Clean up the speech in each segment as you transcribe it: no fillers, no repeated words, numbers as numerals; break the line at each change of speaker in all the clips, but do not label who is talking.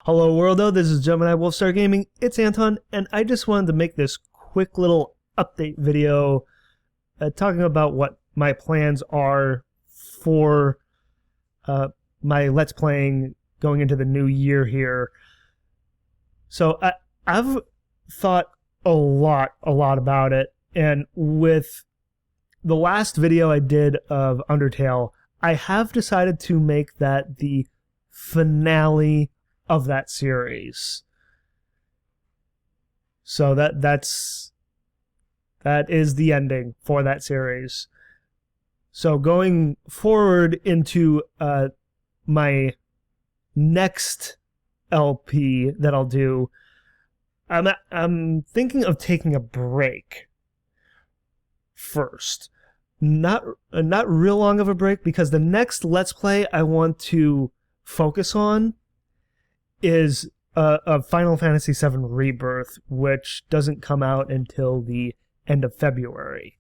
Hello worldo, this is Gemini Wolfstar Gaming, it's Anton, and I just wanted to make this quick little update video talking about what my plans are for my Let's Playing going into the new year here. So I've thought a lot about it, and with the last video I did of Undertale, I have decided to make that the finale of that series. So that is the ending for that series. So going forward into my next LP that I'll do, I'm thinking of taking a break first. Not real long of a break, because the next Let's Play I want to focus on is a Final Fantasy VII Rebirth, which doesn't come out until the end of February.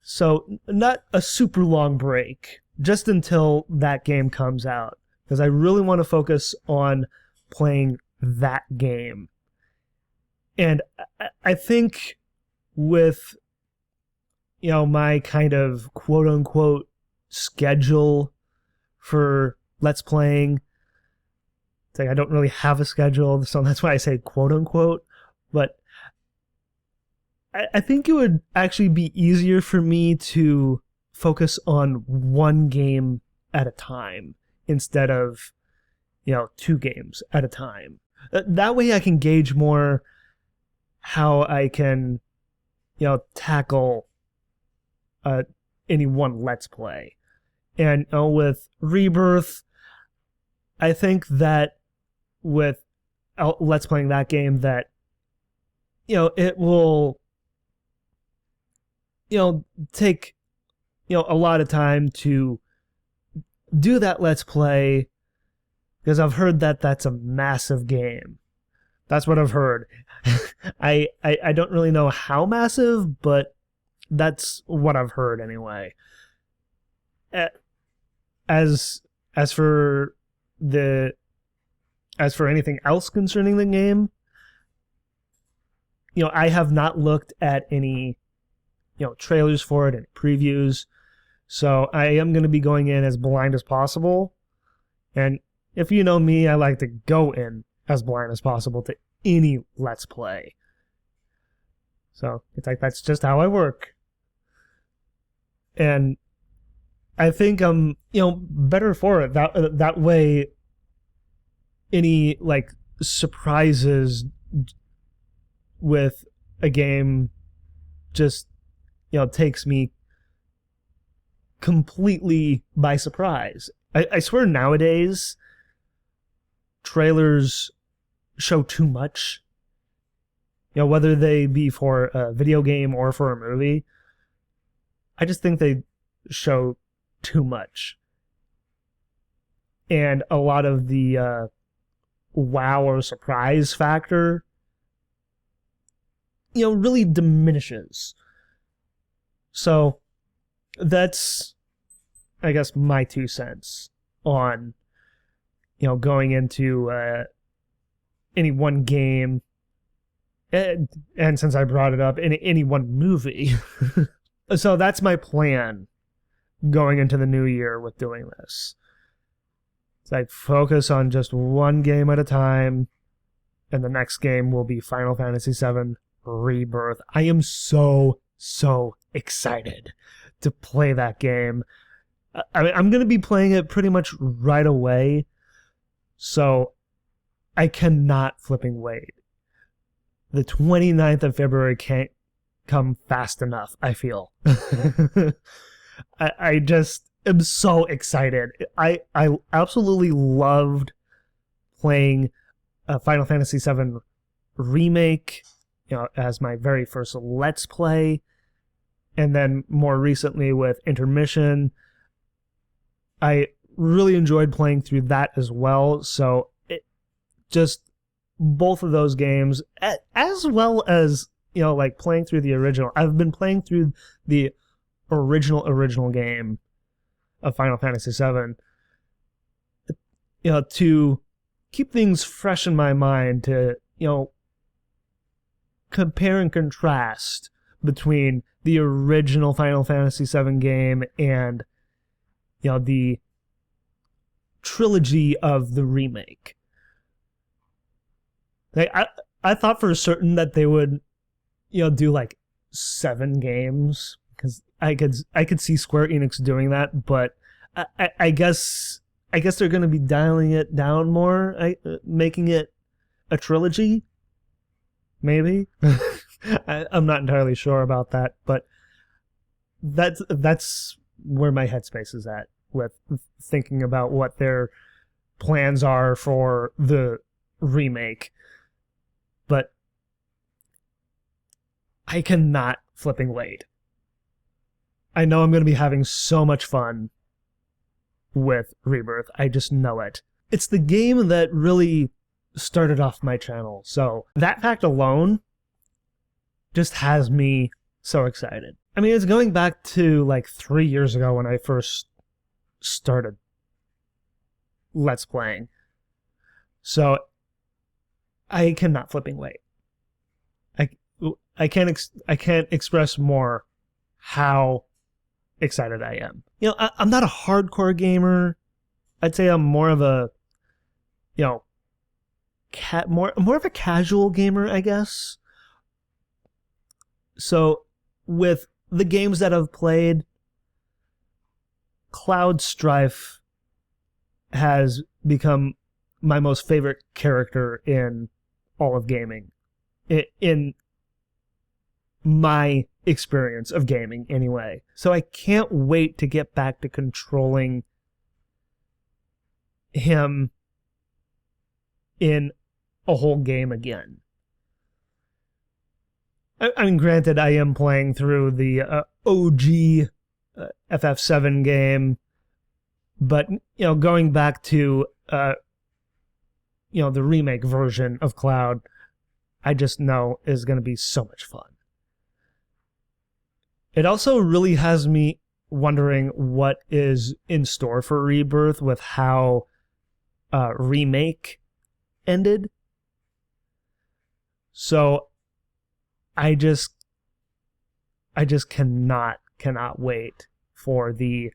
So not a super long break, just until that game comes out, because I really want to focus on playing that game. And I think with, my kind of quote-unquote schedule for Let's Playing, it's like I don't really have a schedule, so that's why I say quote-unquote, but I think it would actually be easier for me to focus on one game at a time instead of, 2 games at a time. That way I can gauge more how I can, tackle any one Let's Play. And with Rebirth, I think that with Let's Playing that game, that it will take a lot of time to do that Let's Play, because I've heard that that's a massive game. That's what I've heard. I don't really know how massive, but that's what I've heard anyway. As for anything else concerning the game, I have not looked at any trailers for it and previews, so I am going to be going in as blind as possible. And if you know me, I like to go in as blind as possible to any Let's Play. So it's like that's just how I work. And I think I'm better for it. That way any surprises with a game just takes me completely by surprise. I swear nowadays trailers show too much. Whether they be for a video game or for a movie, I just think they show too much. And a lot of the wow or surprise factor really diminishes. So that's, I guess, my 2 cents on going into any one game, and since I brought it up, any one movie. So that's my plan going into the new year with doing this. It's like focus on just one game at a time, and the next game will be Final Fantasy VII Rebirth. I am so excited to play that game. I'm going to be playing it pretty much right away, so I cannot flipping wait. The 29th of February can't come fast enough, I feel. I just am so excited. I absolutely loved playing Final Fantasy VII Remake, as my very first Let's Play, and then more recently with Intermission. I really enjoyed playing through that as well. So just both of those games, as well as playing through the original. I've been playing through the original game of Final Fantasy VII, to keep things fresh in my mind to, compare and contrast between the original Final Fantasy VII game and, the trilogy of the remake. I thought for certain that they would, do like 7 games, because I could see Square Enix doing that, but I guess they're going to be dialing it down more, making it a trilogy. Maybe. I'm not entirely sure about that, but that's where my headspace is at with thinking about what their plans are for the remake. But I cannot flipping wait. I know I'm going to be having so much fun with Rebirth. I just know it. It's the game that really started off my channel. So that fact alone just has me so excited. I mean, it's going back to like 3 years ago when I first started Let's Playing. So I cannot flipping wait. I can't express more how excited I am. I'm not a hardcore gamer. I'd say I'm more of a, more of a casual gamer, I guess. So with the games that I've played, Cloud Strife has become my most favorite character in all of gaming. In my experience of gaming, anyway. So I can't wait to get back to controlling him in a whole game again. I mean, granted, I am playing through the OG FF7 game, but, going back to, the remake version of Cloud, I just know is going to be so much fun. It also really has me wondering what is in store for Rebirth with how Remake ended. So I just cannot wait for the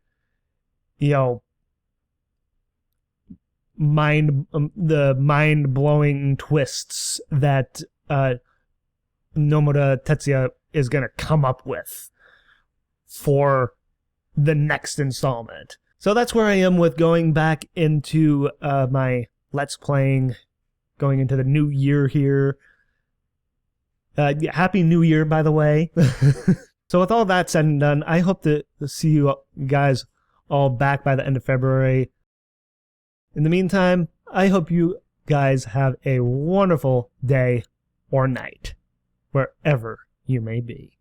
mind-blowing twists that Nomura Tetsuya is going to come up with for the next installment. So that's where I am with going back into my Let's Playing, going into the new year here. Happy New Year, by the way. So with all that said and done, I hope to see you guys all back by the end of February. In the meantime, I hope you guys have a wonderful day or night, wherever you may be.